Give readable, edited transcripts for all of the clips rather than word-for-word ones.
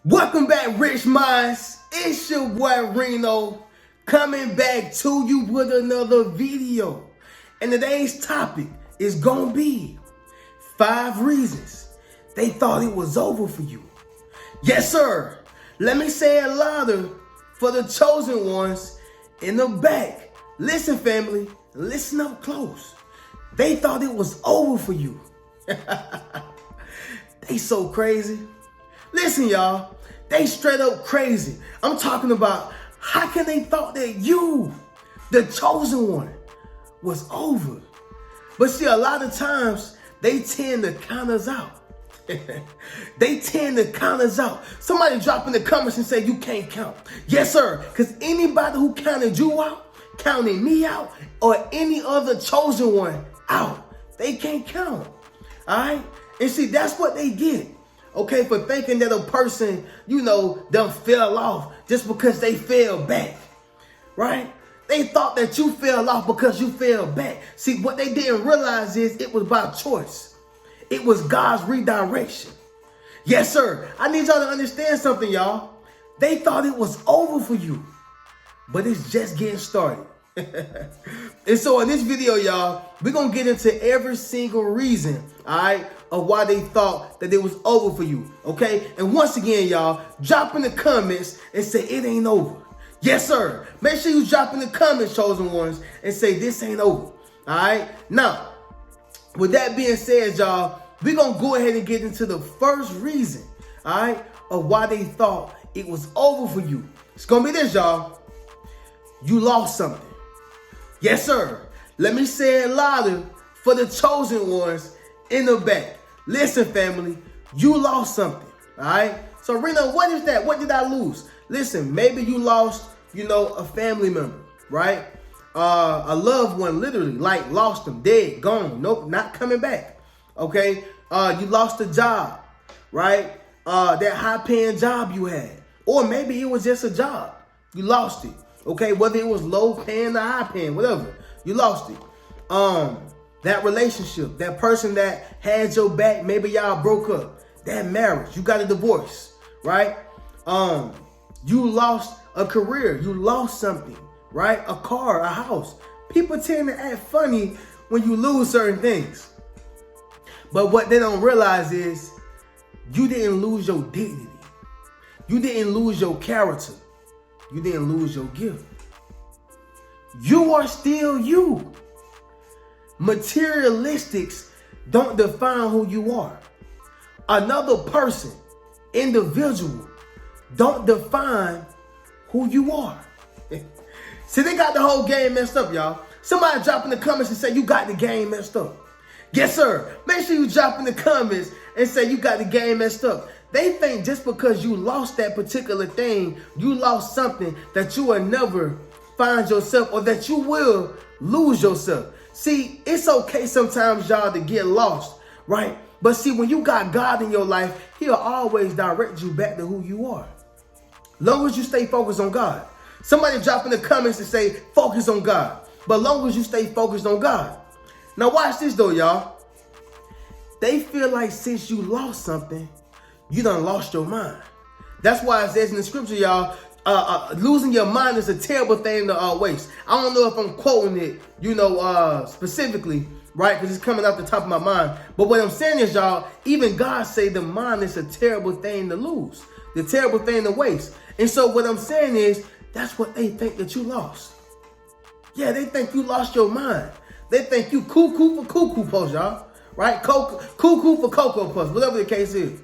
Welcome back, Rich Minds. It's your boy Reno coming back to you with another video. And today's topic is gonna be 5 reasons they thought it was over for you. Yes, sir. Let me say it louder for the chosen ones in the back. Listen, family, listen up close. They thought it was over for you. They so crazy. Listen, y'all, they straight up crazy. I'm talking about how can they thought that you, the chosen one, was over. But see, a lot of times they tend to count us out. They tend to count us out. Somebody drop in the comments and say you can't count. Yes, sir, because anybody who counted you out, counted me out, or any other chosen one out, they can't count. All right? And see, that's what they get. Okay, for thinking that a person, done fell off just because they fell back, right? They thought that you fell off because you fell back. See, what they didn't realize is it was by choice. It was God's redirection. Yes, sir. I need y'all to understand something, y'all. They thought it was over for you, but it's just getting started. And so in this video, y'all, we're going to get into every single reason, all right, of why they thought that it was over for you, okay? And once again, y'all, drop in the comments and say it ain't over. Yes, sir. Make sure you drop in the comments, chosen ones, and say this ain't over, all right? Now, with that being said, y'all, we're going to go ahead and get into the first reason, all right, of why they thought it was over for you. It's going to be this, y'all. You lost something. Yes, sir. Let me say it louder for the chosen ones in the back. Listen, family, you lost something, all right? So, Reno, what is that? What did I lose? Listen, maybe you lost, a family member, right? A loved one, literally, like lost them, dead, gone, nope, not coming back, okay? You lost a job, right? That high-paying job you had. Or maybe it was just a job. You lost it. Okay, whether it was low paying or high paying, whatever, you lost it. That relationship, that person that had your back, maybe y'all broke up. That marriage, you got a divorce, right? You lost a career, you lost something, right? A car, a house. People tend to act funny when you lose certain things. But what they don't realize is you didn't lose your dignity. You didn't lose your character. You didn't lose your gift. You are still you. Materialistics don't define who you are. Another person, individual, don't define who you are. See, they got the whole game messed up, y'all. Somebody drop in the comments and say you got the game messed up. Yes, sir. Make sure you drop in the comments and say you got the game messed up. They think just because you lost that particular thing, you lost something that you will never find yourself or that you will lose yourself. See, it's okay sometimes, y'all, to get lost, right? But see, when you got God in your life, he'll always direct you back to who you are. Long as you stay focused on God. Somebody drop in the comments and say, focus on God. But long as you stay focused on God. Now watch this though, y'all. They feel like since you lost something, you done lost your mind. That's why it says in the scripture, y'all, losing your mind is a terrible thing to waste. I don't know if I'm quoting it, specifically, right? Because it's coming off the top of my mind. But what I'm saying is, y'all, even God say the mind is a terrible thing to lose. The terrible thing to waste. And so what I'm saying is, that's what they think that you lost. Yeah, they think you lost your mind. They think you cuckoo for cuckoo puffs, y'all. Right? Cuckoo for cocoa puffs, whatever the case is.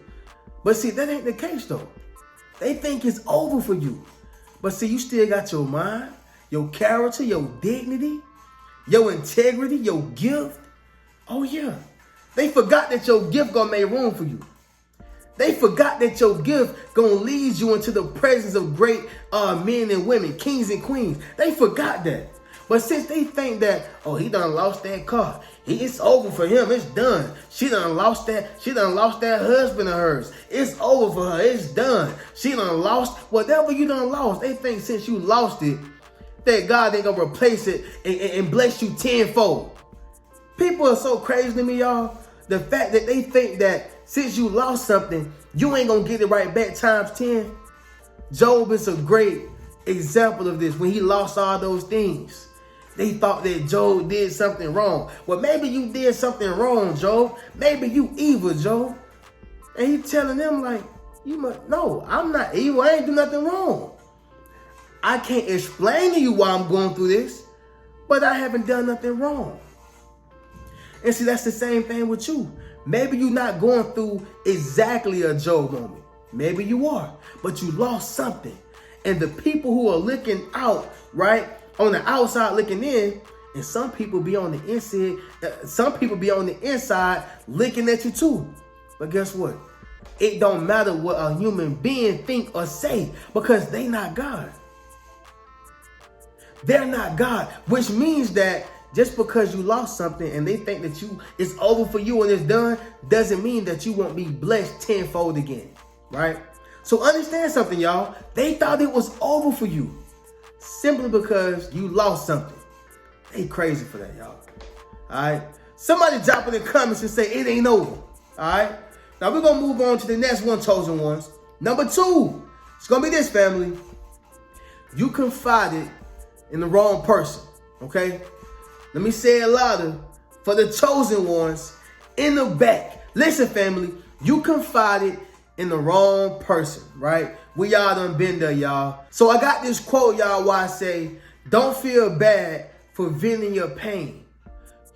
But see, that ain't the case though. They think it's over for you. But see, you still got your mind, your character, your dignity, your integrity, your gift. Oh yeah. They forgot that your gift gonna make room for you. They forgot that your gift gonna lead you into the presence of great men and women, kings and queens. They forgot that. But since they think that, oh, he done lost that car. It's over for him. It's done. She done lost that husband of hers. It's over for her. It's done. She done lost whatever you done lost. They think since you lost it, that God ain't gonna replace it and bless you tenfold. People are so crazy to me, y'all. The fact that they think that since you lost something, you ain't gonna get it right back times 10. Job is a great example of this. When he lost all those things, they thought that Job did something wrong. Well, maybe you did something wrong, Job. Maybe you evil, Job. And he telling them like, no, I'm not evil. I ain't do nothing wrong. I can't explain to you why I'm going through this, but I haven't done nothing wrong. And see, that's the same thing with you. Maybe you're not going through exactly a Job moment. Maybe you are, but you lost something. And the people who are looking out, right, on the outside looking in, and some people be on the inside looking at you too. But guess what? It don't matter what a human being think or say, because they not God. They're not God, which means that just because you lost something and they think that it's over for you and it's done, doesn't mean that you won't be blessed tenfold again, right? So understand something, y'all. They thought it was over for you simply because you lost something. They crazy for that, y'all. All right? Somebody drop in the comments and say it ain't over. All right? Now we're going to move on to the next one, chosen ones. Number 2. It's going to be this, family. You confided in the wrong person, okay? Let me say it louder for the chosen ones in the back. Listen, family, you confided in the wrong person, right? We all done been there, y'all. So I got this quote, y'all, where I say, don't feel bad for venting your pain.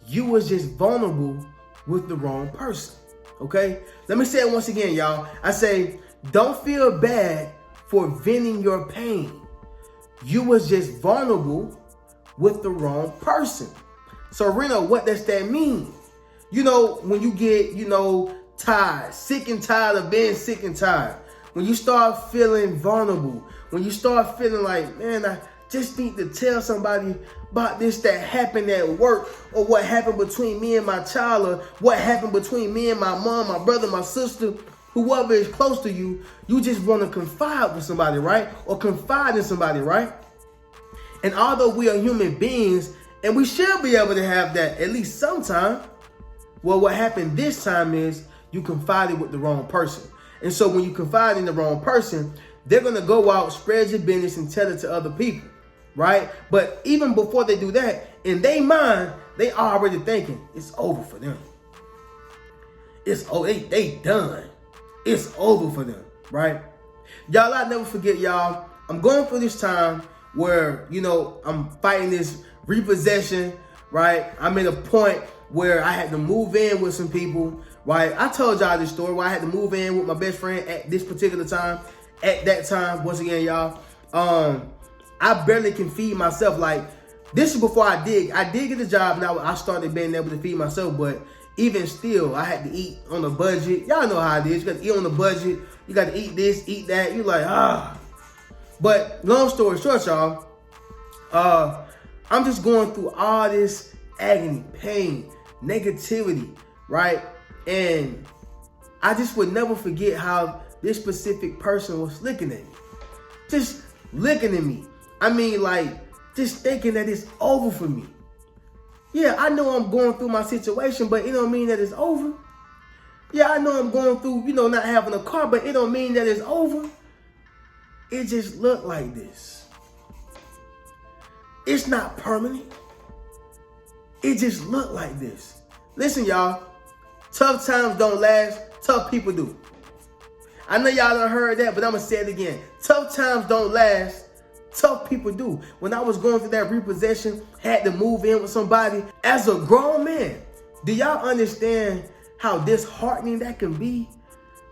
You was just vulnerable with the wrong person, okay? Let me say it once again, y'all. I say, don't feel bad for venting your pain. You was just vulnerable with the wrong person. So, Reno, what does that mean? You know, when you get, tired, sick and tired of being sick and tired, when you start feeling vulnerable, when you start feeling like, man, I just need to tell somebody about this that happened at work, or what happened between me and my child, or what happened between me and my mom, my brother, my sister, whoever is close to you, you just want to confide with somebody, right? Or confide in somebody, right? And although we are human beings, and we should be able to have that at least sometime, well, what happened this time is you confided with the wrong person. And so when you confide in the wrong person, they're going to go out, spread your business, and tell it to other people, right? But even before they do that, in their mind, they already thinking it's over for them. It's over. They done. It's over for them, right? Y'all, I'll never forget, y'all. I'm going through this time where, I'm fighting this repossession, right? I'm at a point where I had to move in with some people, right? I told y'all this story where I had to move in with my best friend at this particular time. At that time, once again, y'all, I barely can feed myself. Like, this is before I did get a job. Now I started being able to feed myself, but even still, I had to eat on a budget. Y'all know how it is. You got to eat on a budget. You got to eat this, eat that. You're like, But long story short, y'all, I'm just going through all this agony, pain, negativity, right? And I just would never forget how this specific person was looking at me. Just looking at me. I mean, like, just thinking that it's over for me. Yeah, I know I'm going through my situation, but it don't mean that it's over. Yeah, I know I'm going through, not having a car, but it don't mean that it's over. It just looked like this. It's not permanent. It just looked like this. Listen, y'all. Tough times don't last. Tough people do. I know y'all done heard that, but I'm going to say it again. Tough times don't last. Tough people do. When I was going through that repossession, had to move in with somebody, as a grown man, do y'all understand how disheartening that can be?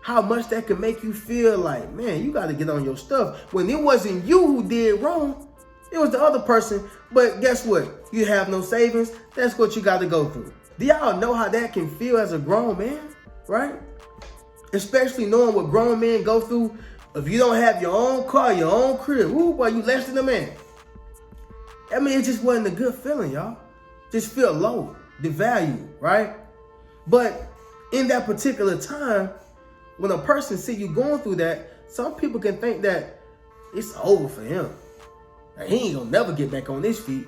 How much that can make you feel like, man, you got to get on your stuff. When it wasn't you who did wrong, it was the other person. But guess what? You have no savings. That's what you got to go through. Do y'all know how that can feel as a grown man, right? Especially knowing what grown men go through. If you don't have your own car, your own crib, ooh, boy, you less than a man. I mean, it just wasn't a good feeling, y'all. Just feel low, devalued, right? But in that particular time, when a person see you going through that, some people can think that it's over for him. Like, he ain't gonna never get back on his feet.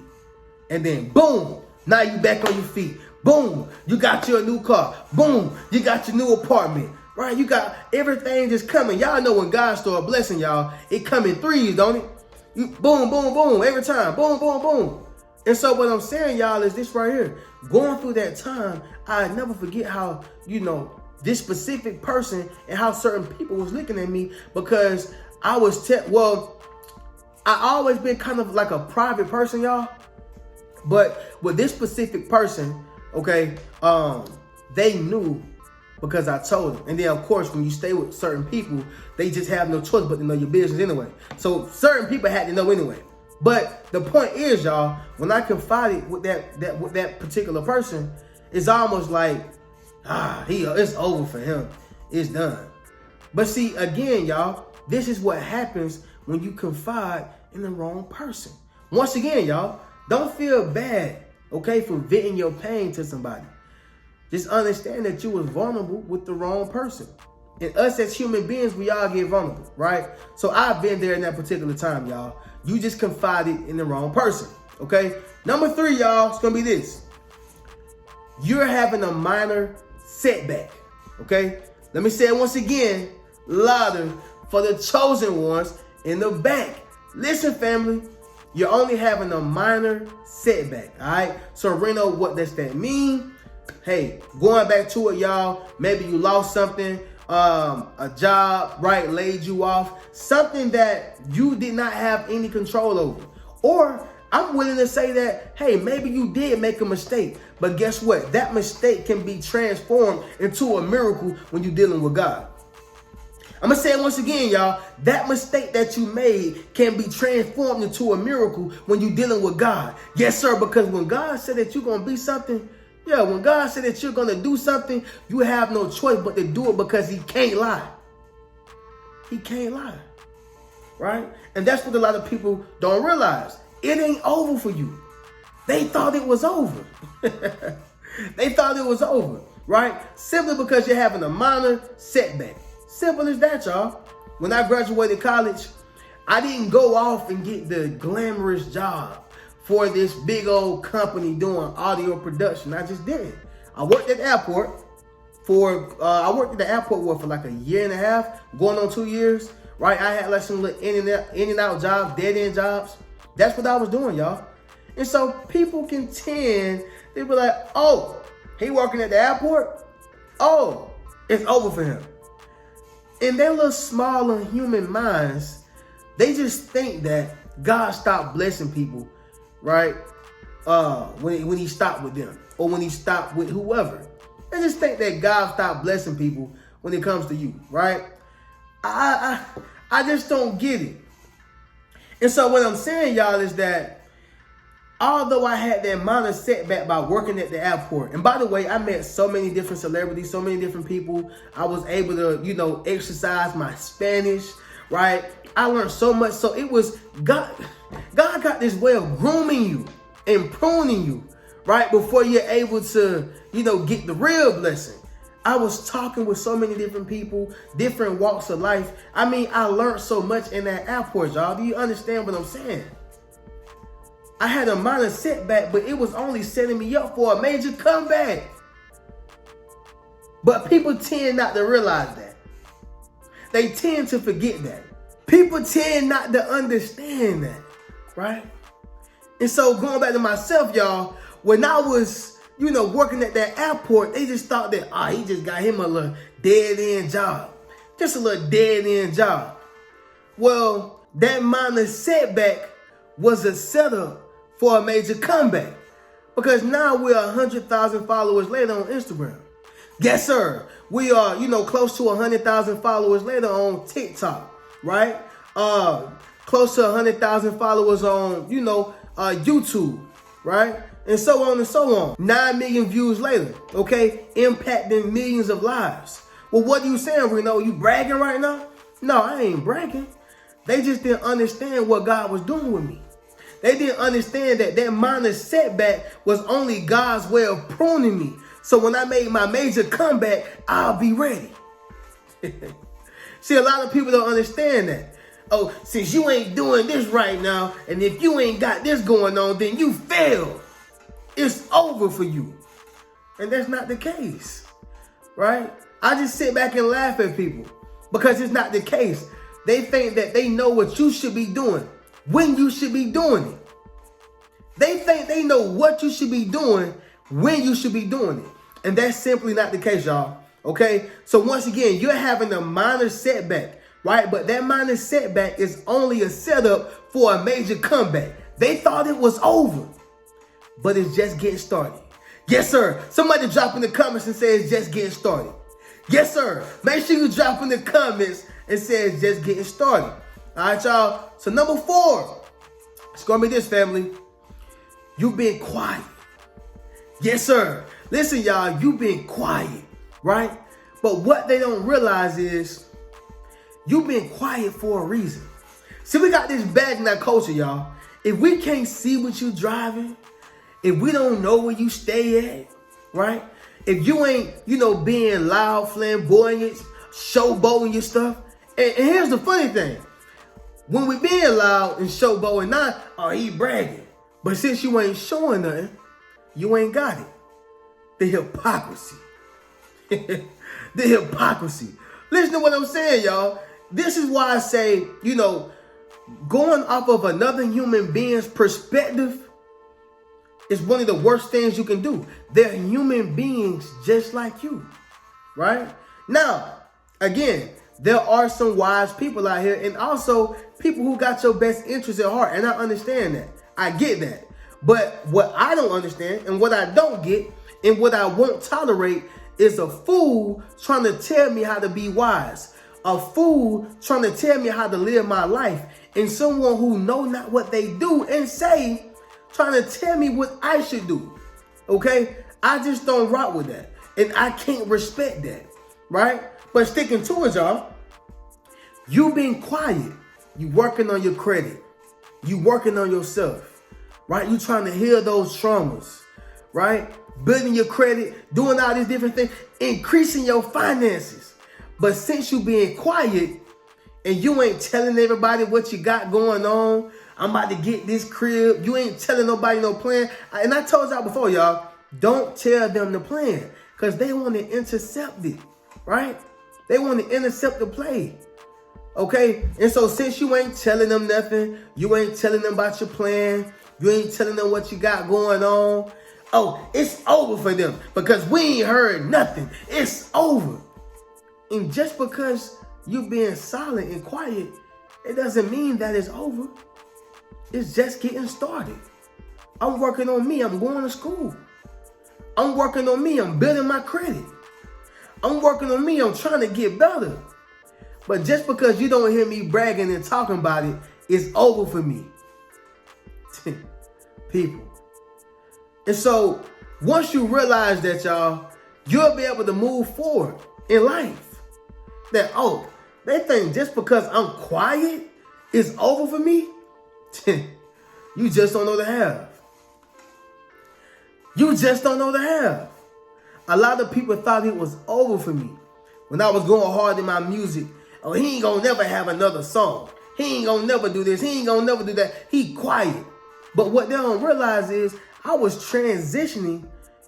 And then boom, now you back on your feet. Boom, you got your new car. Boom, you got your new apartment. right? You got everything just coming. Y'all know when God start blessing y'all, it come in threes, don't it? You boom, boom, boom, every time. Boom, boom, boom. And so what I'm saying, y'all, is this right here. Going through that time, I never forget how, this specific person and how certain people was looking at me, because I was, I always been kind of like a private person, y'all. But with this specific person, okay, they knew because I told them. And then, of course, when you stay with certain people, they just have no choice but to know your business anyway. So certain people had to know anyway. But the point is, y'all, when I confided with that particular person, it's almost like, it's over for him. It's done. But see, again, y'all, this is what happens when you confide in the wrong person. Once again, y'all, don't feel bad, okay, for venting your pain to somebody. Just understand that you was vulnerable with the wrong person. And us as human beings, we all get vulnerable, right? So I've been there in that particular time, y'all. You just confided in the wrong person, okay? Number 3, y'all, it's gonna be this. You're having a minor setback, okay? Let me say it once again, louder for the chosen ones in the back. Listen, family, you're only having a minor setback, all right? So Reno, what does that mean? Hey, going back to it, y'all, maybe you lost something, a job, right, laid you off, something that you did not have any control over. Or I'm willing to say that, hey, maybe you did make a mistake, but guess what? That mistake can be transformed into a miracle when you're dealing with God. I'm going to say it once again, y'all. That mistake that you made can be transformed into a miracle when you're dealing with God. Yes, sir, because when God said that you're going to be something, when God said that you're going to do something, you have no choice but to do it, because he can't lie. He can't lie, right? And that's what a lot of people don't realize. It ain't over for you. They thought it was over. They thought it was over, right? Simply because you're having a minor setback. Simple as that, y'all. When I graduated college, I didn't go off and get the glamorous job for this big old company doing audio production. I just didn't. I worked at the airport for like a year and a half, going on 2 years, right? I had like some little in and out jobs, dead end jobs. That's what I was doing, y'all. And so people can tend, they be like, oh, he working at the airport? Oh, it's over for him. In their little smaller human minds, they just think that God stopped blessing people, right? When he stopped with them, or when he stopped with whoever. They just think that God stopped blessing people when it comes to you, right? I just don't get it. And so what I'm saying, y'all, is that although I had that minor setback by working at the airport, and by the way, I met so many different celebrities, so many different people. I was able to, exercise my Spanish, right? I learned so much. So it was God got this way of grooming you and pruning you, right? Before you're able to, get the real blessing. I was talking with so many different people, different walks of life. I mean, I learned so much in that airport, y'all. Do you understand what I'm saying? I had a minor setback, but it was only setting me up for a major comeback. But people tend not to realize that. They tend to forget that. People tend not to understand that, right? And so going back to myself, y'all, when I was, working at that airport, they just thought that, he just got him a little dead-end job. Just a little dead-end job. Well, that minor setback was a setup for a major comeback, because now we're 100,000 followers later on Instagram. Yes, sir. We are, close to 100,000 followers later on TikTok, right? Close to 100,000 followers on, YouTube, right? And so on and so on. 9 million views later, okay? Impacting millions of lives. Well, what are you saying, Reno? You bragging right now? No, I ain't bragging. They just didn't understand what God was doing with me. They didn't understand that minor setback was only God's way of pruning me. So when I made my major comeback, I'll be ready. See, a lot of people don't understand that. Oh, since you ain't doing this right now, and if you ain't got this going on, then you failed. It's over for you. And that's not the case, right? I just sit back and laugh at people because it's not the case. They think that they know what you should be doing when you should be doing it. They think they know what you should be doing when you should be doing it. And that's simply not the case, y'all. Okay? So once again, you're having a minor setback, right? But that minor setback is only a setup for a major comeback. They thought it was over, but it's just getting started. Yes, sir. Somebody drop in the comments and say it's just getting started. Yes, sir. Make sure you drop in the comments and say it's just getting started. All right, y'all. So number 4, it's going to be this, family. You've been quiet. Yes, sir. Listen, y'all, you've been quiet, right? But what they don't realize is you've been quiet for a reason. See, we got this bad in our culture, y'all. If we can't see what you're driving, if we don't know where you stay at, right? If you ain't, being loud, flamboyant, showboating your stuff. And here's the funny thing. When we being loud and showboating, he bragging. But since you ain't showing nothing, you ain't got it. The hypocrisy. The hypocrisy. Listen to what I'm saying, y'all. This is why I say, going off of another human being's perspective is one of the worst things you can do. They're human beings just like you, right? Now, again, there are some wise people out here and also people who got your best interest at heart. And I understand that. I get that. But what I don't understand and what I don't get and what I won't tolerate is a fool trying to tell me how to be wise. A fool trying to tell me how to live my life. And someone who know not what they do and say, trying to tell me what I should do. Okay? I just don't rock with that. And I can't respect that. Right? But sticking to it, y'all. You being quiet. You working on your credit. You working on yourself. Right? You trying to heal those traumas. Right? Building your credit. Doing all these different things. Increasing your finances. But since you being quiet and you ain't telling everybody what you got going on, I'm about to get this crib. You ain't telling nobody no plan. And I told y'all before, y'all, don't tell them the plan because they want to intercept it, right? They want to intercept the play, okay? And so since you ain't telling them nothing, you ain't telling them about your plan, you ain't telling them what you got going on, it's over for them because we ain't heard nothing. It's over. And just because you being silent and quiet, it doesn't mean that it's over. It's just getting started. I'm working on me. I'm going to school. I'm working on me. I'm building my credit. I'm working on me. I'm trying to get better. But just because you don't hear me bragging and talking about it, it's over for me. People. And so once you realize that, y'all, you'll be able to move forward in life. That, they think just because I'm quiet, it's over for me. You just don't know the half. You just don't know the half. A lot of people thought it was over for me when I was going hard in my music. He ain't gonna never have another song. He ain't gonna never do this. He ain't gonna never do that. He quiet. But what they don't realize is I was transitioning,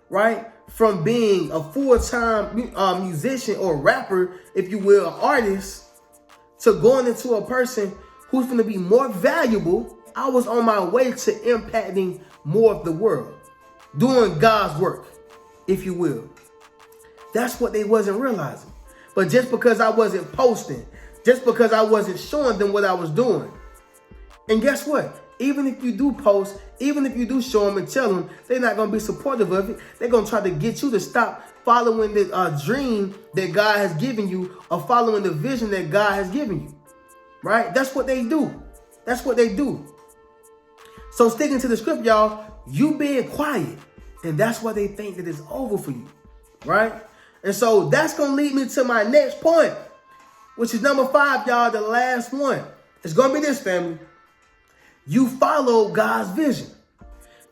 right, from being a full-time musician or rapper, if you will, artist, to going into a person who's going to be more valuable. I was on my way to impacting more of the world, doing God's work, if you will. That's what they wasn't realizing. But just because I wasn't posting, just because I wasn't showing them what I was doing. And guess what? Even if you do post, even if you do show them and tell them, they're not going to be supportive of it. They're going to try to get you to stop following the dream that God has given you or following the vision that God has given you. Right? That's what they do. That's what they do. So sticking to the script, y'all, you being quiet. And that's why they think that it's over for you. Right? And so that's going to lead me to my next point, which is number 5, y'all, the last one. It's going to be this, family. You follow God's vision.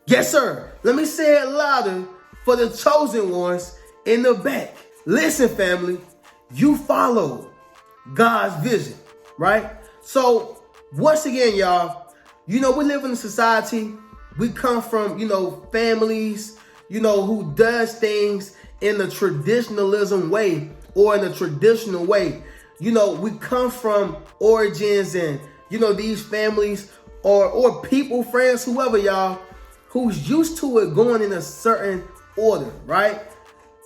Yes, sir. Let me say it louder for the chosen ones in the back. Listen, family. You follow God's vision, right? So, once again, y'all, we live in a society. We come from, families, who does things in the traditionalism way or in a traditional way. You know, we come from origins and, you know, these families or people, friends, whoever, y'all, who's used to it going in a certain order, right?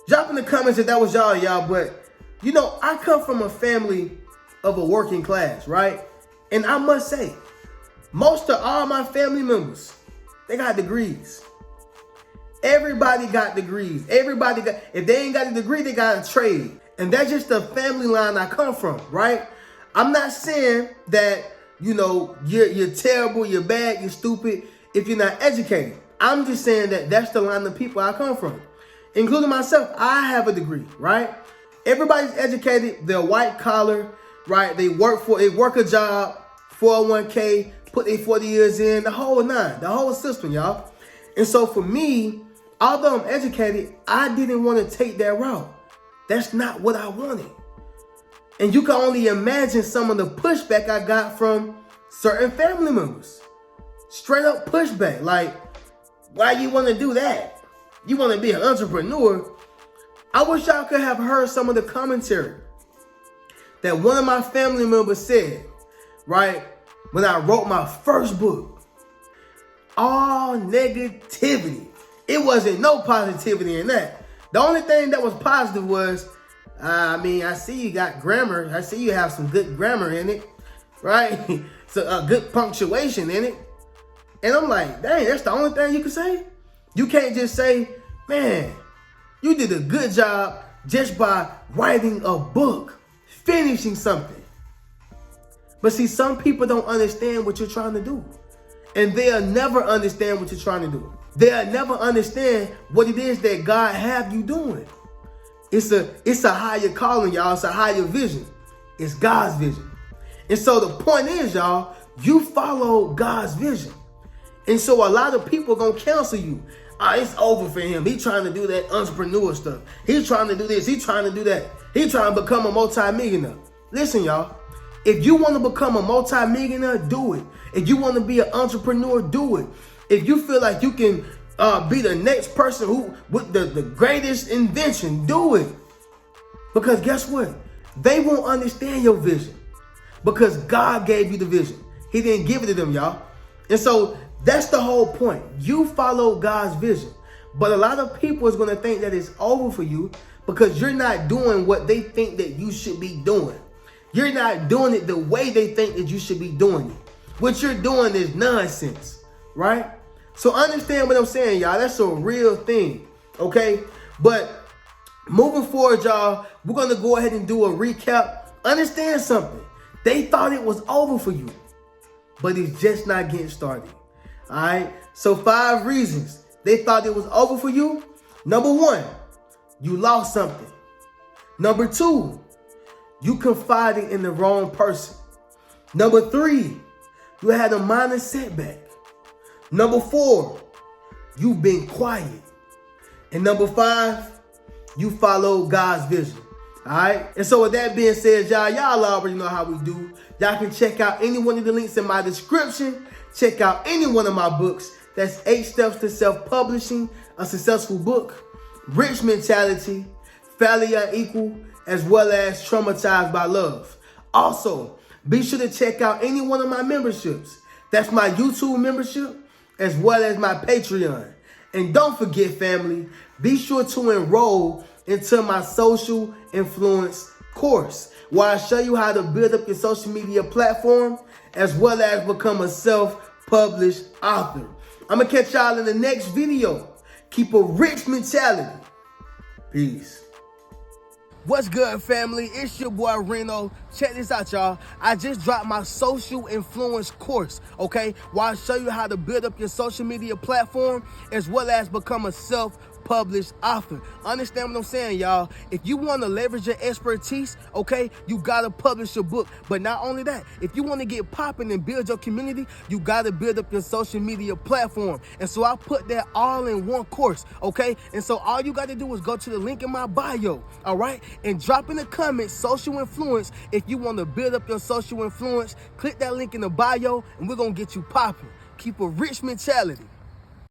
Drop in the comments if that was y'all, but, you know, I come from a family of a working class, right? And I must say, most of all my family members, they got degrees. Everybody got degrees. Everybody got, if they ain't got a degree, they got a trade. And that's just the family line I come from, right? I'm not saying that, you know, you're terrible, you're bad, you're stupid if you're not educated. I'm just saying that that's the line of people I come from, including myself. I have a degree, right? Everybody's educated. They're white collar, right? They work a job, 401k, put their 40 years in, the whole nine, the whole system, y'all. And so for me, although I'm educated, I didn't want to take that route. That's not what I wanted. And you can only imagine some of the pushback I got from certain family members. Straight up pushback. Like, why you want to do that? You want to be an entrepreneur? I wish y'all could have heard some of the commentary that one of my family members said, right? When I wrote my first book. All negativity. It wasn't no positivity in that. The only thing that was positive was, I see you got grammar. I see you have some good grammar in it, right? So a good punctuation in it. And I'm like, dang, that's the only thing you can say? You can't just say, man, you did a good job just by writing a book, finishing something. But see, some people don't understand what you're trying to do. And they'll never understand what you're trying to do. They'll never understand what it is that God have you doing. It's a higher calling, y'all. It's a higher vision. It's God's vision. And so the point is, y'all, you follow God's vision. And so a lot of people are going to counsel you. It's over for him. He's trying to do that entrepreneur stuff. He's trying to do this. He's trying to do that. He's trying to become a multimillionaire. Listen, y'all. If you want to become a multimillionaire, do it. If you want to be an entrepreneur, do it. If you feel like you can be the next person who with the greatest invention, do it. Because guess what? They won't understand your vision because God gave you the vision. He didn't give it to them, y'all. And so that's the whole point. You follow God's vision. But a lot of people is going to think that it's over for you because you're not doing what they think that you should be doing. You're not doing it the way they think that you should be doing it. What you're doing is nonsense, right? So understand what I'm saying, y'all. That's a real thing, okay? But moving forward, y'all, we're going to go ahead and do a recap. Understand something. They thought it was over for you, but it's just not getting started, all right? So 5 reasons they thought it was over for you. Number 1, you lost something. Number 2, you confided in the wrong person. Number 3, you had a minor setback. Number 4, you've been quiet. And number 5, you follow God's vision. All right. And so with that being said, y'all already know how we do. Y'all can check out any one of the links in my description. Check out any one of my books. That's 8 Steps to Self-Publishing a Successful Book, Rich Mentality, Failure Unequal, as well as Traumatized by Love. Also, be sure to check out any one of my memberships. That's my YouTube membership, as well as my Patreon. And don't forget, family, be sure to enroll into my social influence course, where I show you how to build up your social media platform, as well as become a self-published author. I'm going to catch y'all in the next video. Keep a rich mentality. Peace. What's good, family? It's your boy Reno. Check this out, y'all. I just dropped my social influence course, okay? Where I show you how to build up your social media platform as well as become a self-published author. Understand what I'm saying, y'all? If you want to leverage your expertise, okay, you got to publish your book. But not only that, if you want to get popping and build your community, you got to build up your social media platform. And so I put that all in one course, okay? And so all you got to do is go to the link in my bio, all right? And drop in the comments, social influence. If you want to build up your social influence, click that link in the bio and we're going to get you popping. Keep a rich mentality.